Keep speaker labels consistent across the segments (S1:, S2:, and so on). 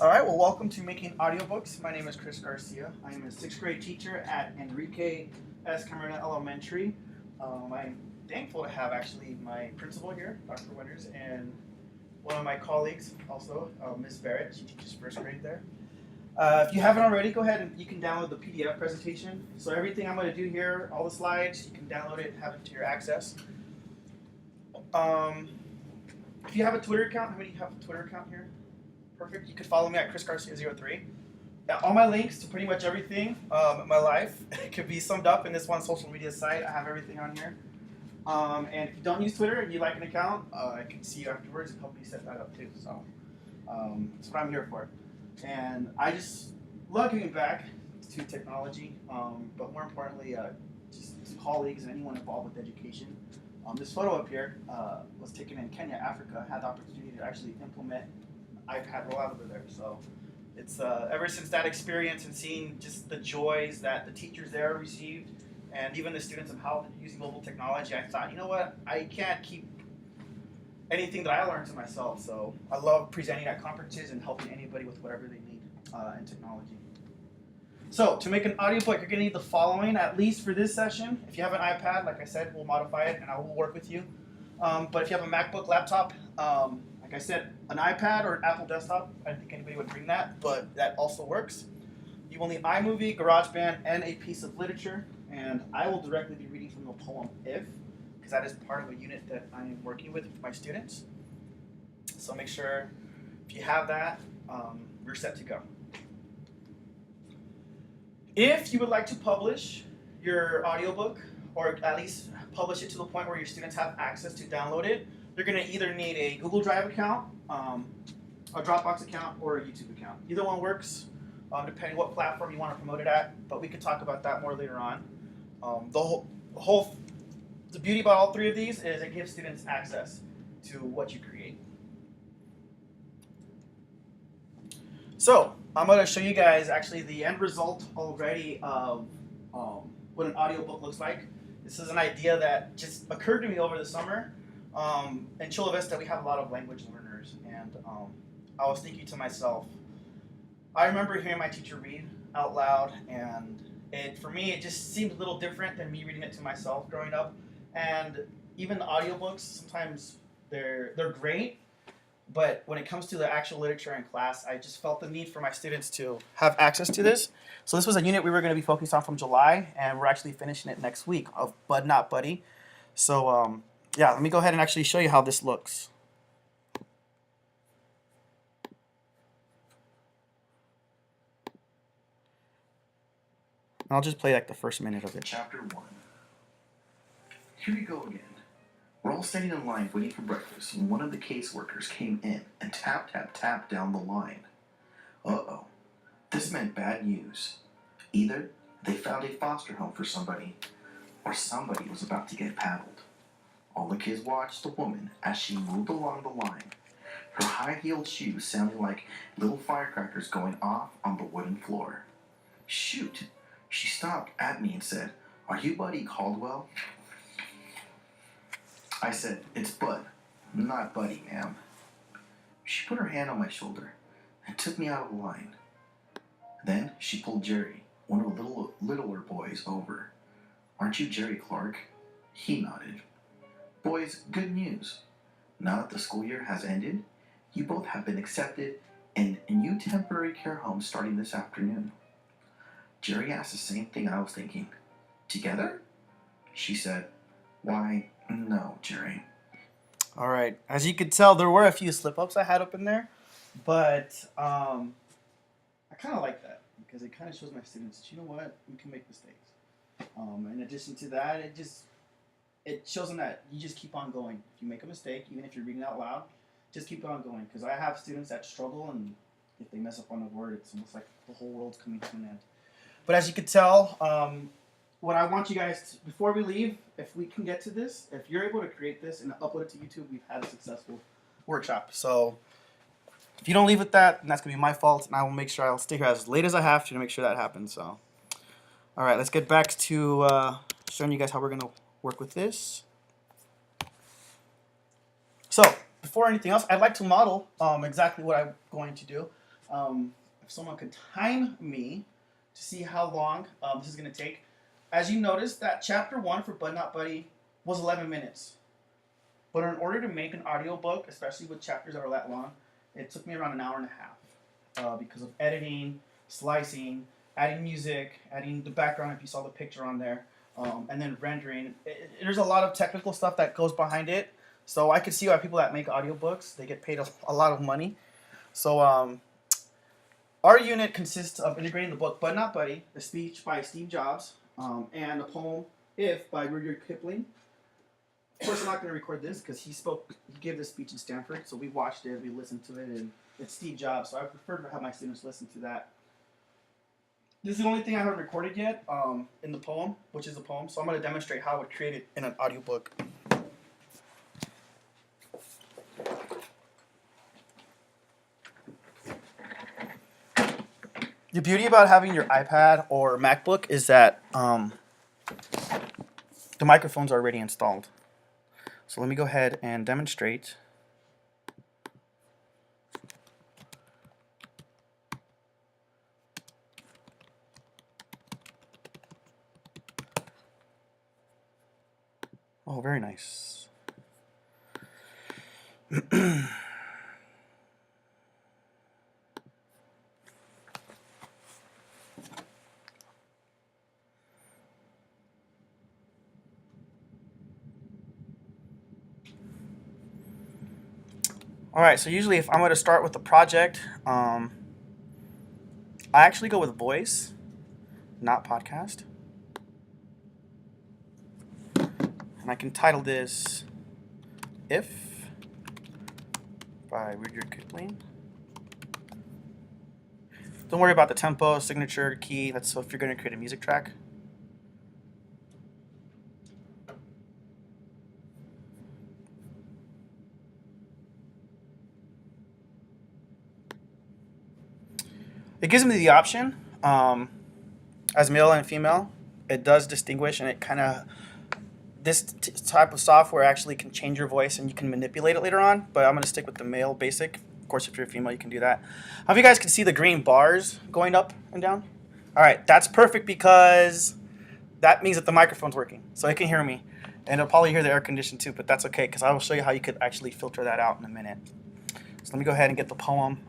S1: All right, well, welcome to Making Audiobooks. My name is Chris Garcia. I am a sixth grade teacher at Enrique S. Camarena Elementary. I'm thankful to have actually my principal here, Dr. Winters, and one of my colleagues also, Ms. Barrett. She teaches first grade there. If you haven't already, go ahead and you can download the PDF presentation. So everything I'm going to do here, all the slides, you can download it and have it to your access. If you have a Twitter account, how many have a Twitter account here? Perfect. You can follow me at Chris Garcia03. All my links to pretty much everything in my life could be summed up in this one social media site. I have everything on here. And if you don't use Twitter and you like an account, I can see you afterwards and help you set that up too. So that's what I'm here for. And I just love giving back to technology, but more importantly, just to colleagues and anyone involved with education. This photo up here was taken in Kenya, Africa. I had the opportunity to actually implement iPad rollout over there. So it's ever since that experience and seeing just the joys that the teachers there received and even the students of how using mobile technology, I thought, you know what, I can't keep anything that I learned to myself. So I love presenting at conferences and helping anybody with whatever they need in technology. So to make an audiobook, you're going to need the following, at least for this session. If you have an iPad, like I said, we'll modify it and I will work with you. But if you have a MacBook laptop, like I said, an iPad or an Apple desktop, I don't think anybody would bring that, but that also works. You will need iMovie, GarageBand, and a piece of literature. And I will directly be reading from the poem If, because that is part of a unit that I am working with my students. So make sure if you have that, you're set to go. If you would like to publish your audiobook, or at least publish it to the point where your students have access to download it, you're going to either need a Google Drive account, a Dropbox account, or a YouTube account. Either one works, depending what platform you want to promote it at, but we could talk about that more later on. The beauty about all three of these is it gives students access to what you create. So I'm going to show you guys actually the end result already of what an audiobook looks like. This is an idea that just occurred to me over the summer. In Chula Vista, we have a lot of language learners, and I was thinking to myself, I remember hearing my teacher read out loud, and for me, it just seemed a little different than me reading it to myself growing up. And even the audiobooks, sometimes they're great, but when it comes to the actual literature in class, I just felt the need for my students to have access to this. So this was a unit we were going to be focused on from July, and we're actually finishing it next week of Bud Not Buddy. So yeah, let me go ahead and actually show you how this looks. I'll just play like the first minute of it.
S2: Chapter 1. Here we go again. We're all standing in line waiting for breakfast when one of the caseworkers came in and tapped down the line. Uh-oh. This meant bad news. Either they found a foster home for somebody, or somebody was about to get paddled. All the kids watched the woman as she moved along the line, her high-heeled shoes sounding like little firecrackers going off on the wooden floor. Shoot! She stopped at me and said, "Are you Buddy Caldwell?" I said, "It's Bud, not Buddy, ma'am." She put her hand on my shoulder and took me out of the line. Then she pulled Jerry, one of the littler boys, over. "Aren't you Jerry Clark?" He nodded. "Boys, good news. Now that the school year has ended, you both have been accepted in a new temporary care home starting this afternoon." Jerry asked the same thing I was thinking. "Together?" She said, "Why, no, Jerry."
S1: All right. As you could tell, there were a few slip-ups I had up in there, but I kind of like that because it kind of shows my students that, you know what, we can make mistakes. In addition to that, it shows them that you just keep on going. If you make a mistake, even if you're reading out loud, just keep on going. Because I have students that struggle, and if they mess up on a word, it's almost like the whole world's coming to an end. But as you could tell, what I want you guys to, before we leave, if we can get to this, if you're able to create this and upload it to YouTube, we've had a successful workshop. So if you don't leave with that, then that's going to be my fault, and I will make sure I'll stay here as late as I have to make sure that happens. So, all right, let's get back to showing you guys how we're going to work with this. So before anything else, I'd like to model exactly what I'm going to do. if someone could time me to see how long this is going to take. As you noticed, that chapter 1 for Bud Not Buddy was 11 minutes. But in order to make an audiobook, especially with chapters that are that long, it took me around an hour and a half because of editing, slicing, adding music, adding the background if you saw the picture on there, and then rendering. There's a lot of technical stuff that goes behind it. So I could see why people that make audiobooks, they get paid a lot of money. So our unit consists of integrating the book Bud Not Buddy, a speech by Steve Jobs, and the poem If by Rudyard Kipling. Of course, I'm not going to record this because he gave this speech in Stanford, so we watched it, we listened to it, and it's Steve Jobs, so I prefer to have my students listen to that. This is the only thing I haven't recorded yet in the poem, which is a poem, so I'm going to demonstrate how I would create it in an audiobook. The beauty about having your iPad or MacBook is that the microphones are already installed. So let me go ahead and demonstrate. Oh, very nice. Alright, so usually if I'm going to start with a project, I actually go with voice, not podcast. And I can title this If by Rudyard Kipling. Don't worry about the tempo, signature, key. That's so if you're going to create a music track. It gives me the option, as male and female. It does distinguish, and it kind of, this type of software actually can change your voice, and you can manipulate it later on, but I'm going to stick with the male basic. Of course, if you're a female, you can do that. How you guys can see the green bars going up and down? All right, that's perfect because that means that the microphone's working, so it can hear me. And it'll probably hear the air condition too, but that's okay, because I will show you how you could actually filter that out in a minute. So let me go ahead and get the poem.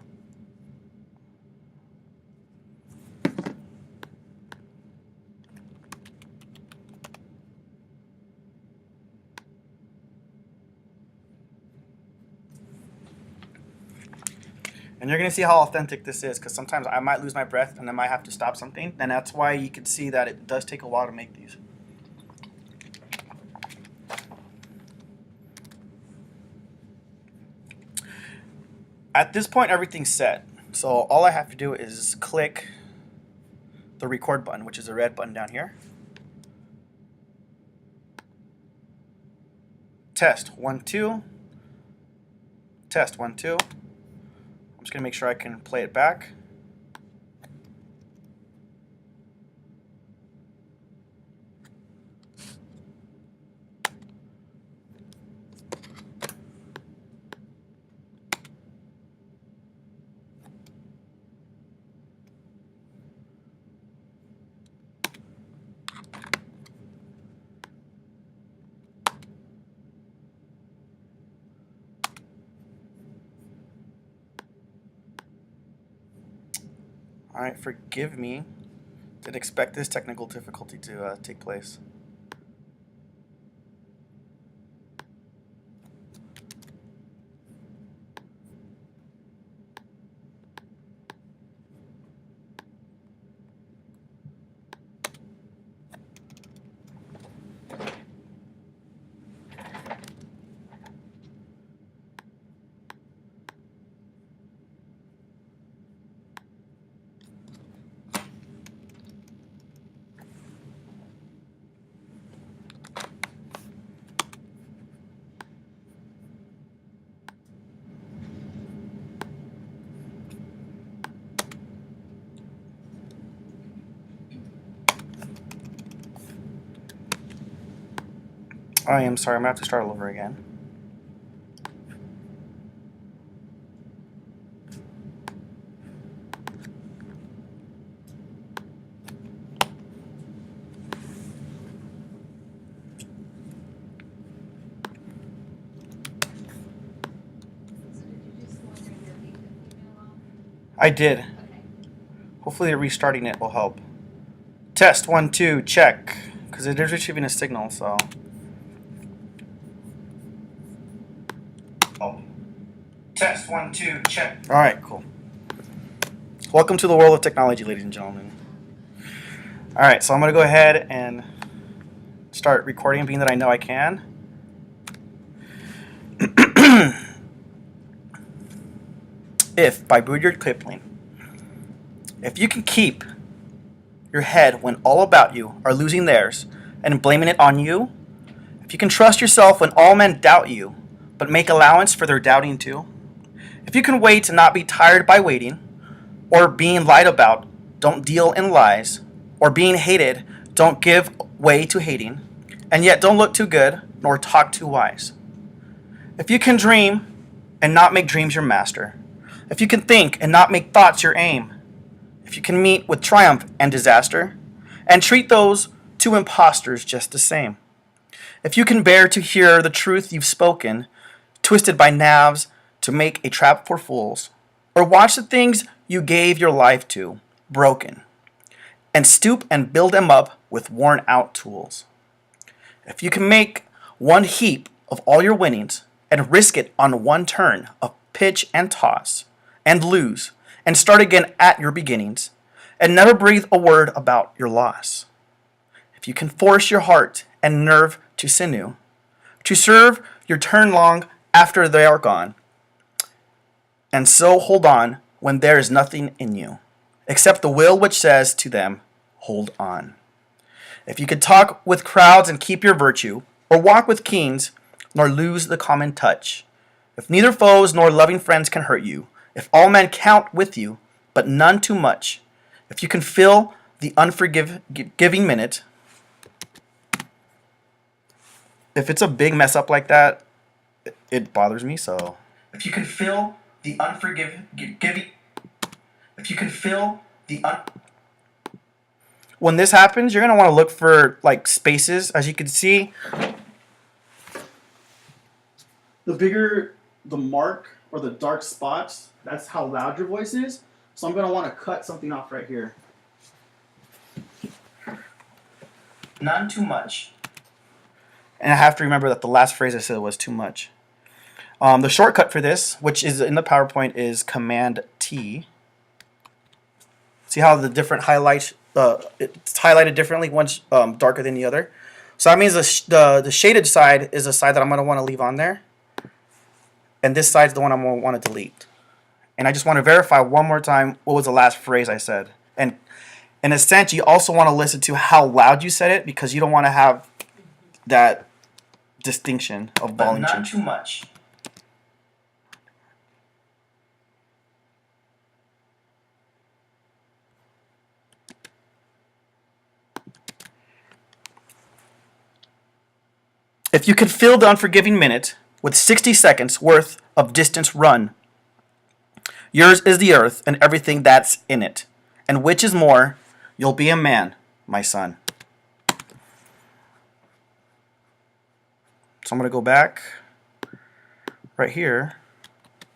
S1: And you're going to see how authentic this is, because sometimes I might lose my breath and I might have to stop something. And that's why you can see that it does take a while to make these. At this point, everything's set. So all I have to do is click the record button, which is the red button down here. Test 1 2. Test 1 2. I'm just going to make sure I can play it back. Alright, forgive me. Didn't expect this technical difficulty to take place. I am sorry, I'm going to have to start all over again. I did.
S3: Okay.
S1: Hopefully restarting it will help. Test 1, 2, check. Because it is retrieving a signal, so. Oh. Test 1, 2, check. Alright, cool. Welcome to the world of technology, ladies and gentlemen. Alright, so I'm going to go ahead and start recording, being that I know I can. If, by Rudyard Kipling. If you can keep your head when all about you are losing theirs and blaming it on you, if you can trust yourself when all men doubt you, but make allowance for their doubting too, if you can wait and not be tired by waiting, or being lied about, don't deal in lies, or being hated, don't give way to hating, and yet don't look too good, nor talk too wise. If you can dream and not make dreams your master, if you can think and not make thoughts your aim, if you can meet with triumph and disaster, and treat those two impostors just the same, if you can bear to hear the truth you've spoken, twisted by knaves to make a trap for fools, or watch the things you gave your life to broken, and stoop and build them up with worn out tools, if you can make one heap of all your winnings and risk it on one turn of pitch and toss, and lose, and start again at your beginnings, and never breathe a word about your loss, if you can force your heart and nerve to sinew, to serve your turn long after they are gone, and so hold on when there is nothing in you, except the will which says to them, hold on. If you could talk with crowds and keep your virtue, or walk with kings, nor lose the common touch, if neither foes nor loving friends can hurt you, if all men count with you, but none too much, if you can fill the unforgiving minute. If it's a big mess up like that, it bothers me, so. If you can fill the when this happens, you're going to want to look for like spaces. As you can see, the bigger the mark or the dark spots, that's how loud your voice is. So I'm going to want to cut something off right here. None too much. And I have to remember that the last phrase I said was too much. The shortcut for this, which is in the PowerPoint, is Command T. See how the different highlights, it's highlighted differently, one's darker than the other. So that means the shaded side is the side that I'm going to want to leave on there. And this side's the one I'm going to want to delete. And I just want to verify one more time what was the last phrase I said. And in a sense, you also want to listen to how loud you said it, because you don't want to have that distinction of volume change. Not too much. If you could fill the unforgiving minute with 60 seconds worth of distance run, yours is the earth and everything that's in it. And which is more, you'll be a man, my son. So I'm going to go back right here,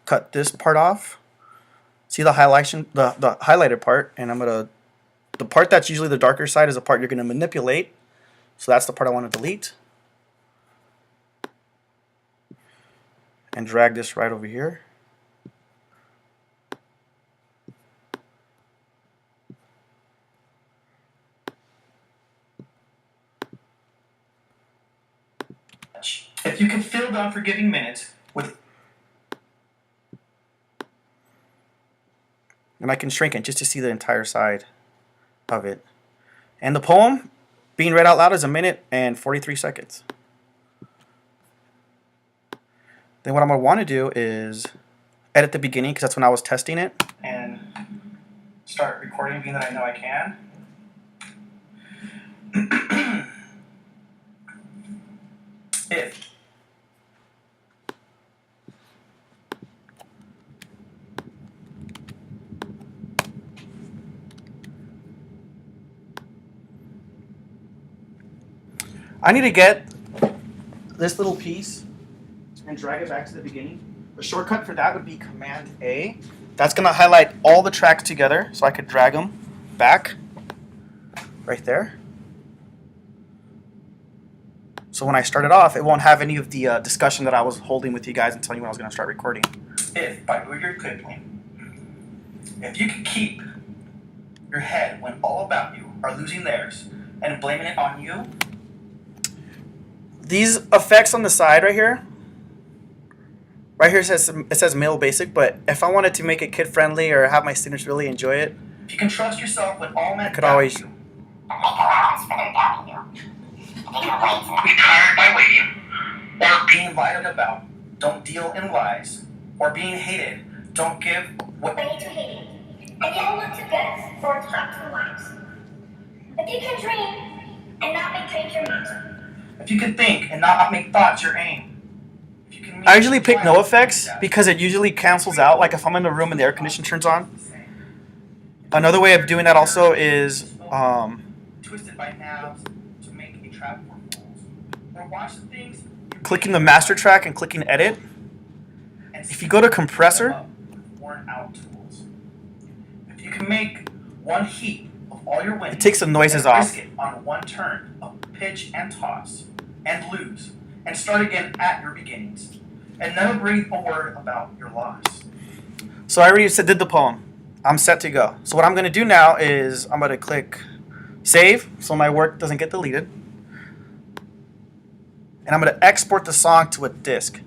S1: cut this part off. See the highlightation, the highlighted part, and I'm going to, the part that's usually the darker side is the part you're going to manipulate. So that's the part I want to delete. And drag this right over here. If you can fill the unforgiving minutes with... And I can shrink it just to see the entire side of it. And the poem being read out loud is 1 minute and 43 seconds. Then what I'm going to want to do is edit the beginning, because that's when I was testing it, and start recording, being that I know I can. If I need to get this little piece and drag it back to the beginning. The shortcut for that would be Command A. That's going to highlight all the tracks together, so I could drag them back right there. So when I start it off, it won't have any of the discussion that I was holding with you guys and telling you when I was going to start recording.
S3: If, by Rudyard Kipling, if you could keep your head when all about you are losing theirs and blaming it on you.
S1: These effects on the side right here it says male basic, but if I wanted to make it kid friendly or have my students really enjoy it,
S3: If you can trust yourself when all men
S1: I could
S3: doubt
S1: always
S3: you. And make allowance for their doubting you. Be tired by waiting, or being lied about. Don't deal in lies, or being hated. Don't give what
S4: They need to hate it, and you don't look too good for top two lives. If you can dream and not make dreams your master.
S3: If you can think and not make thoughts your aim. If you can
S1: I usually pick no effects because it usually cancels out. Like if I'm in the room and the air conditioner turns on. Another way of doing that also is
S3: twisted by nabs to make a trap for fools. Or watch the things
S1: clicking the master track and clicking edit. If you go to compressor,
S3: worn out tools. If you can make one heap of all your winnings,
S1: it takes the noises
S3: and
S1: off.
S3: risk it on one turn of pitch and toss, and lose, and start again at your beginnings, and never breathe a word about your loss.
S1: So I already did the poem. I'm set to go. So what I'm going to do now is I'm going to click save so my work doesn't get deleted. And I'm going to export the song to a disk.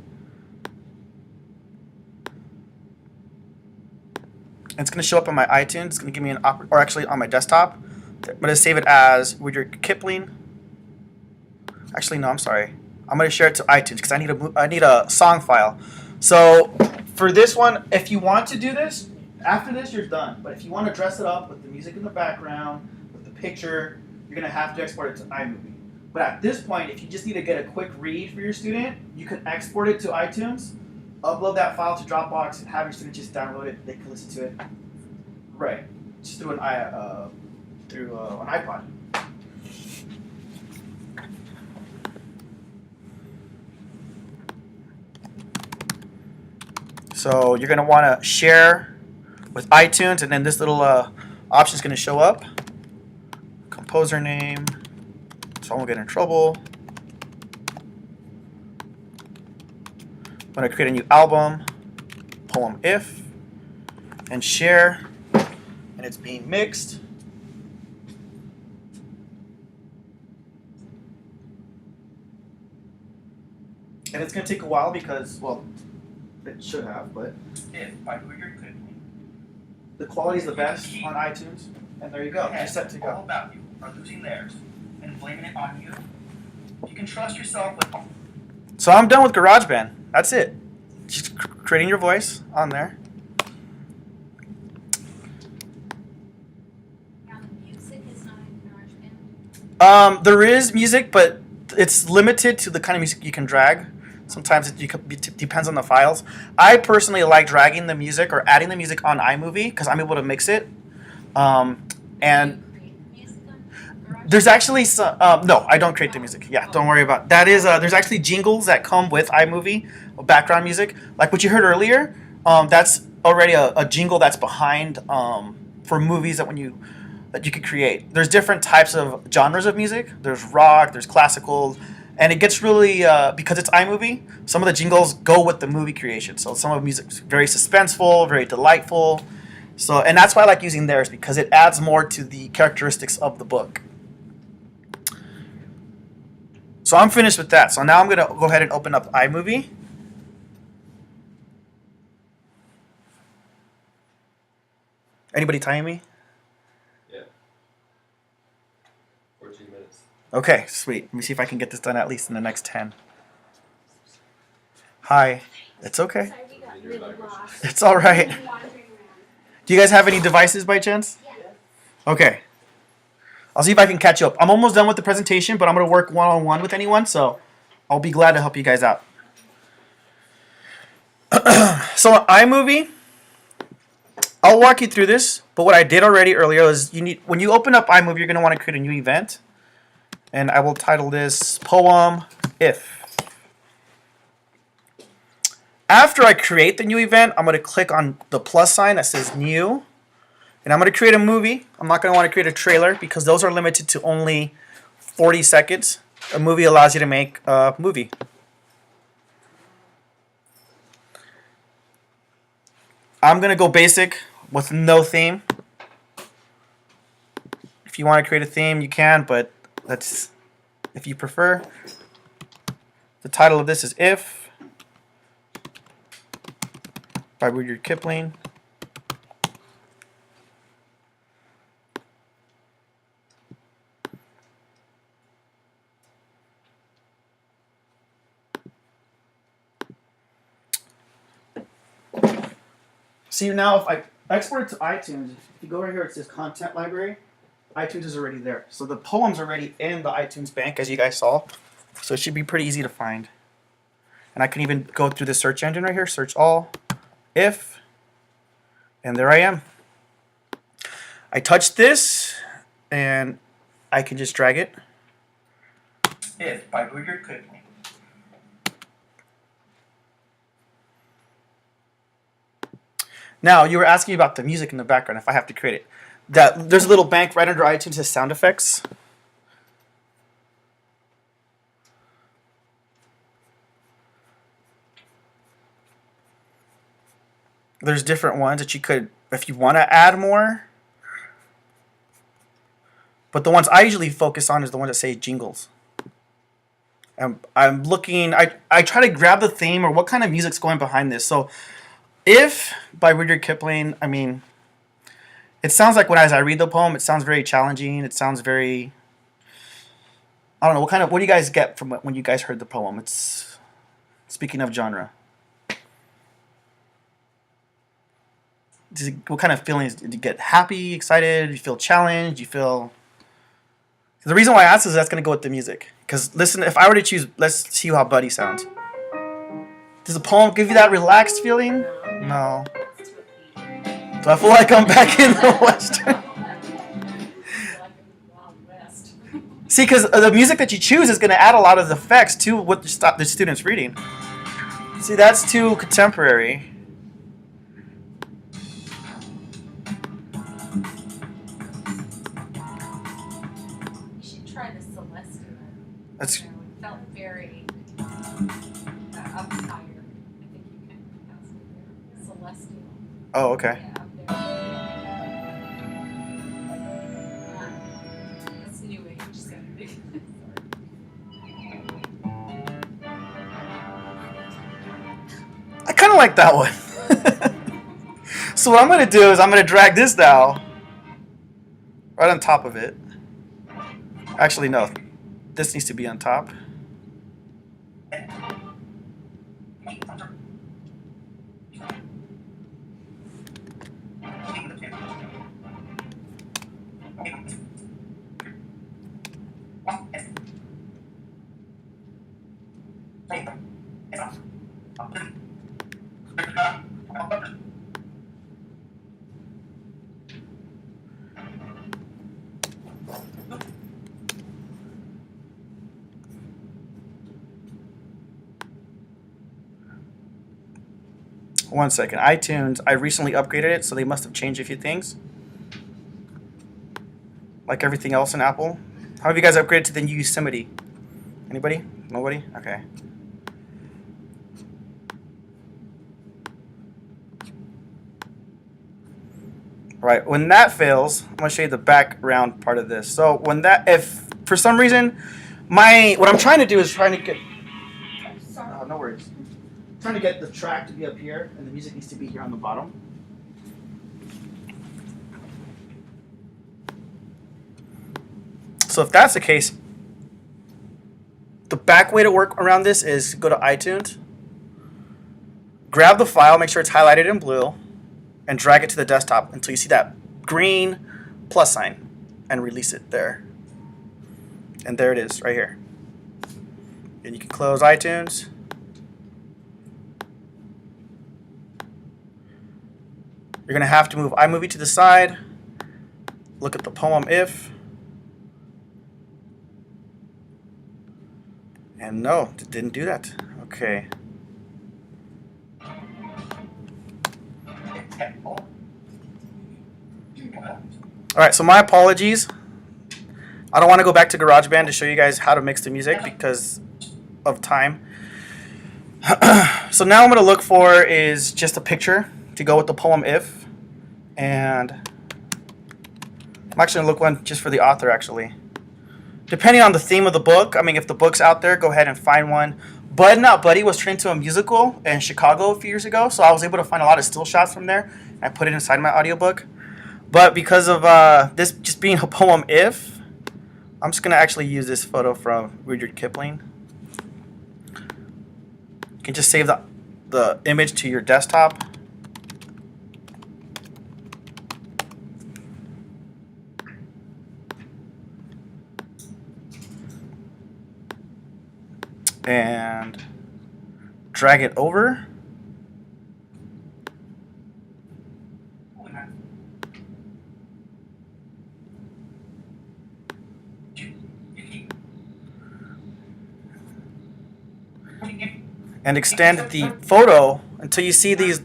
S1: And it's going to show up on my iTunes. It's going to give me or actually on my desktop. I'm going to save it as Rudyard Kipling. Actually, no, I'm sorry. I'm going to share it to iTunes because I need a song file. So for this one, if you want to do this, after this you're done. But if you want to dress it up with the music in the background, with the picture, you're going to have to export it to iMovie. But at this point, if you just need to get a quick read for your student, you can export it to iTunes, upload that file to Dropbox, and have your student just download it. They can listen to it right just through an iPod. So you're going to want to share with iTunes, and then this little option is going to show up. Composer name, so I won't get in trouble. I'm going to create a new album, poem if, and share, and it's being mixed. And it's going to take a while because, well, it should have, but
S3: If, by Rudyard Kipling,
S1: the quality is the best on iTunes. And there you go, you're set to
S3: all
S1: go.
S3: about you are losing theirs and blaming it on you. If you can trust yourself with
S1: So I'm done with GarageBand. That's it. Just creating your voice on there.
S5: Now the music is not in GarageBand.
S1: There is music, but it's limited to the kind of music you can drag. Sometimes it depends on the files. I personally like dragging the music or adding the music on iMovie because I'm able to mix it. And
S5: Create music on GarageBand?
S1: there's actually some. No, I don't create the music. Yeah, don't worry about that. There's actually jingles that come with iMovie, background music, like what you heard earlier. That's already a jingle that's behind for movies that you could create. There's different types of genres of music. There's rock. There's classical. And it gets really, because it's iMovie, some of the jingles go with the movie creation. So some of the music's very suspenseful, very delightful. So, and that's why I like using theirs, because it adds more to the characteristics of the book. So I'm finished with that. So now I'm going to go ahead and open up iMovie. Anybody timing me?
S6: Yeah. 14 minutes.
S1: Okay, sweet. Let me see if I can get this done at least in the next 10. Hi. It's okay.
S5: Sorry, we got really lost.
S1: It's all right.
S5: Wandering around.
S1: Do you guys have any devices by chance?
S5: Yeah.
S1: Okay. I'll see if I can catch up. I'm almost done with the presentation, but I'm going to work one-on-one with anyone, so I'll be glad to help you guys out. So iMovie, I'll walk you through this, but what I did already earlier is when you open up iMovie, you're going to want to create a new event. And I will title this Poem If. After I create the new event, I'm going to click on the plus sign that says new. And I'm going to create a movie. I'm not going to want to create a trailer because those are limited to only 40 seconds. A movie allows you to make a movie. I'm going to go basic with no theme. If you want to create a theme, you can, but that's if you prefer. The title of this is If by Rudyard Kipling. See, now if I export it to iTunes, if you go right here, it says Content Library. iTunes is already there. So the poem's already in the iTunes bank, as you guys saw. So it should be pretty easy to find. And I can even go through the search engine right here, search all, if, and there I am. I touch this, and I can just drag it.
S3: If by Rudyard Kipling.
S1: Now, you were asking about the music in the background, if I have to create it. There's a little bank right under iTunes that says sound effects. There's different ones that you could, if you want to add more. But the ones I usually focus on is the ones that say jingles. I'm looking, I try to grab the theme or what kind of music's going behind this. So, If by Rudyard Kipling, I mean, it sounds like as I read the poem, it sounds very challenging. It sounds very, I don't know, what do you guys get from when you guys heard the poem? It's, speaking of genre. What kind of feelings did you get? Happy, excited? Do you feel challenged? Do you feel... The reason why I asked is that's going to go with the music. Because listen, if I were to choose, let's see how Buddy sounds. Does the poem give you that relaxed feeling? No. Do I feel like I'm back in the Western? See, because the music that you choose is going to add a lot of effects to what the student's reading. See, that's too contemporary.
S5: You should try the Celestial.
S1: That's...
S5: You know, it felt very up higher. I think you can pronounce it there. Celestial.
S1: Oh, okay.
S5: Yeah, up there. That's new age sounding.
S1: I kind of like that one. So what I'm going to do is I'm going to drag this now right on top of it. Actually, no. This needs to be on top. One second. iTunes, I recently upgraded it, so they must have changed a few things. Like everything else in Apple. How have you guys upgraded to the new Yosemite? Anybody? Nobody? Okay. Right, when that fails, I'm going to show you the background part of this. So when that, if for some reason, what I'm trying to do is trying to get, no worries. Trying to get the track to be up here, and the music needs to be here on the bottom. So if that's the case, the back way to work around this is go to iTunes, grab the file, make sure it's highlighted in blue, and drag it to the desktop until you see that green plus sign, and release it there. And there it is, right here. And you can close iTunes. You're going to have to move iMovie to the side, look at the poem If, and no, it didn't do that. Okay.
S3: Okay. Oh.
S1: Alright, so my apologies. I don't want to go back to GarageBand to show you guys how to mix the music because of time. So now I'm going to look for is just a picture to go with the poem If. And I'm actually going to look one just for the author actually. Depending on the theme of the book, I mean if the book's out there, go ahead and find one. Bud Not Buddy was turned into a musical in Chicago a few years ago, so I was able to find a lot of still shots from there. I put it inside my audiobook. But because of this just being a poem If, I'm just going to actually use this photo from Rudyard Kipling. You can just save the image to your desktop. And drag it over. And extend the photo until you see these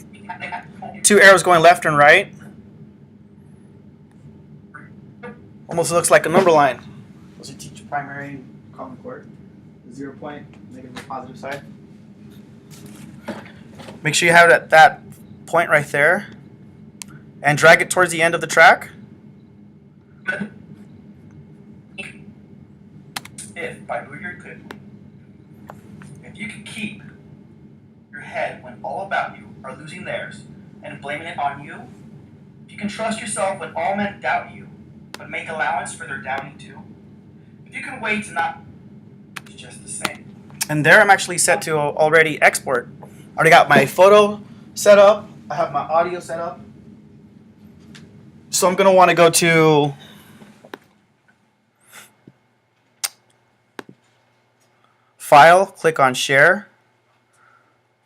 S1: two arrows going left and right. Almost looks like a number line. Those who teach primary and common core. 0 point, negative and positive side. Make sure you have that point right there. And drag it towards the end of the track.
S3: If by Rudyard Kipling. If you can keep your head when all about you are losing theirs and blaming it on you, if you can trust yourself when all men doubt you, but make allowance for their doubting too, if you can wait to not, it's just the same.
S1: And there I'm actually set to already export. I already got my photo set up. I have my audio set up. So I'm going to want to go to File, click on Share,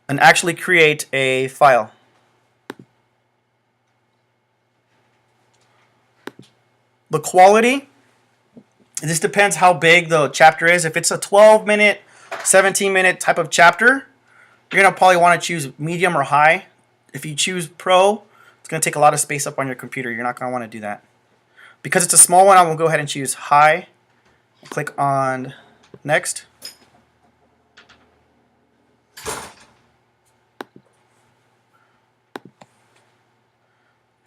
S1: and actually create a file. The quality, this depends how big the chapter is. If it's a 12-minute, 17-minute type of chapter, you're going to probably want to choose medium or high. If you choose Pro, it's going to take a lot of space up on your computer. You're not going to want to do that. Because it's a small one, I will go ahead and choose high. Click on Next.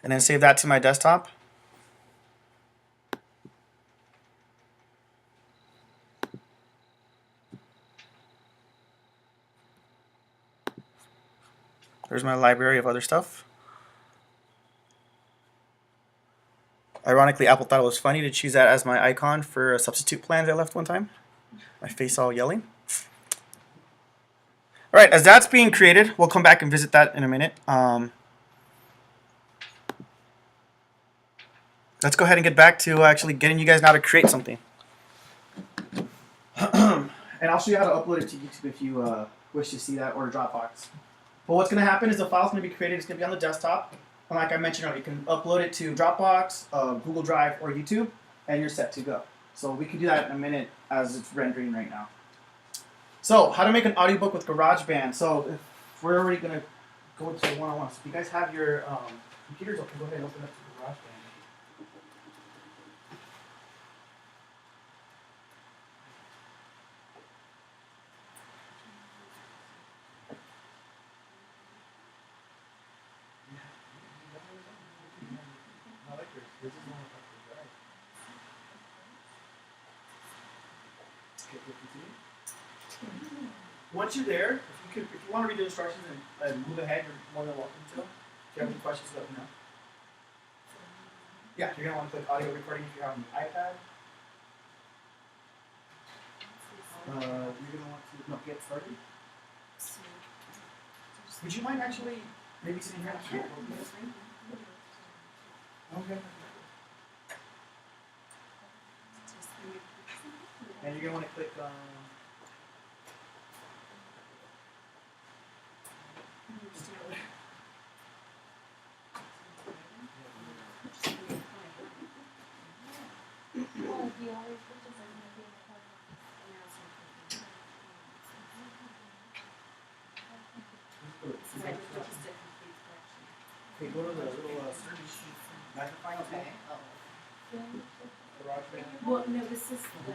S1: And then save that to my desktop. There's my library of other stuff. Ironically, Apple thought it was funny to choose that as my icon for a substitute plan I left one time. My face all yelling. Alright, as that's being created, we'll come back and visit that in a minute. Let's go ahead and get back to actually getting you guys now to create something. And I'll show you how to upload it to YouTube if you wish to see that, or Dropbox. But what's going to happen is the file's going to be created. It's going to be on the desktop. And like I mentioned earlier, you can upload it to Dropbox, Google Drive, or YouTube, and you're set to go. So we can do that in a minute as it's rendering right now. So how to make an audiobook with GarageBand. So if we're already going to go to one-on-one. So if you guys have your computers open, go ahead and open up to GarageBand. Once you're there, if you want to read the instructions and move ahead, you're more than welcome to. If you have any questions, let me know. Yeah, you're going to want to click audio recording if you're on the iPad. You're going to want to get started. Would you mind actually maybe sitting here and opening the screen? Okay. And you're going to want to click okay, go to the
S5: Well, no, this is the,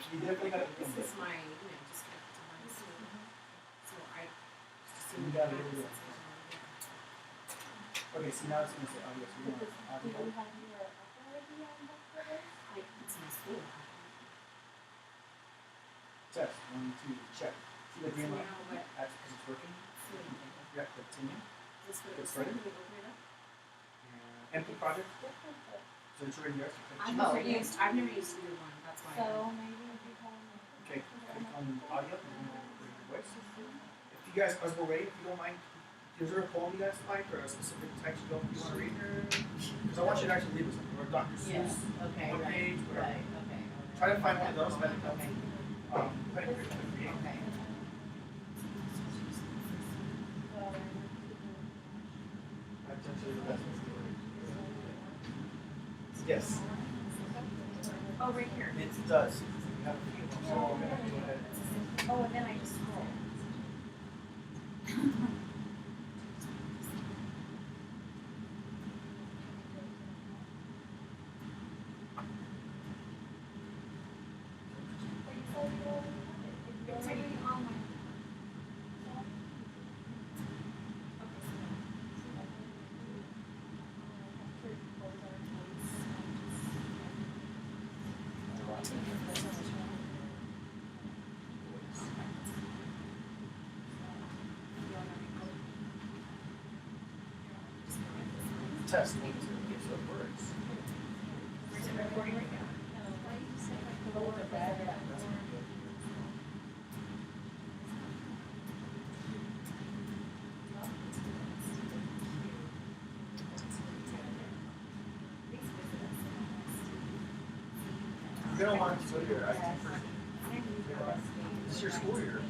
S1: You definitely got
S5: this
S1: to
S5: is my, just connect to my Zoom. So I just assume
S1: You
S5: that
S1: gotta
S5: this
S1: do
S5: is
S1: it.
S5: something.
S1: Okay, so now it's going to say audio. So you want audio.
S5: Like, it's my school.
S1: Test. 1, 2, check. See the green light?
S5: Now what?
S1: That's because it's working.
S5: So,
S1: Yeah, continue.
S5: this what
S1: Get
S5: it's
S1: started.
S5: saying, we open it up.
S1: Empty project. So it's already yours.
S5: I've never used either one, that's why.
S1: Okay, click on audio. Your voice. If you guys, as we're waiting, if you don't mind, is there a poem you guys like or a specific text you want to read? Because I want you to actually leave us something, or Dr. Seuss,
S5: Okay,
S1: one page, whatever.
S5: okay.
S1: Try to find one of those. Let it help you. Try to create.
S5: Okay.
S1: Yes,
S5: Oh, right here.
S1: it does. You have a few of them, so go ahead.
S5: Oh, and then I just scroll. It's already on my.
S1: Test 1, 2. Okay, so it works.
S5: Is it recording right now?
S1: That's pretty good. You're gonna want to go to your IT first. This is your school year.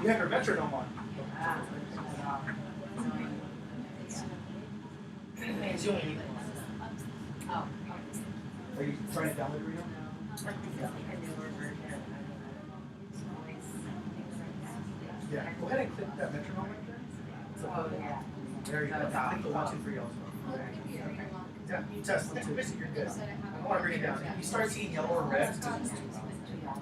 S1: You have your metronome on. It's the only need one.
S5: Oh.
S1: Are you trying to download it right now? Yeah. Go ahead and click that metronome right there. So, there you go. Click the 1, 2, 3 also. Yeah, you test 1, 2, so you're good. I don't want to bring it down. If you start seeing yellow or red, it's because it's too loud.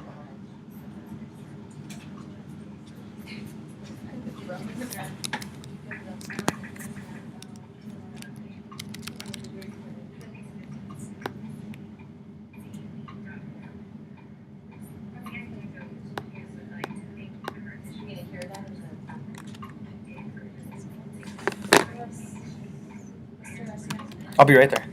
S1: I'll be right there.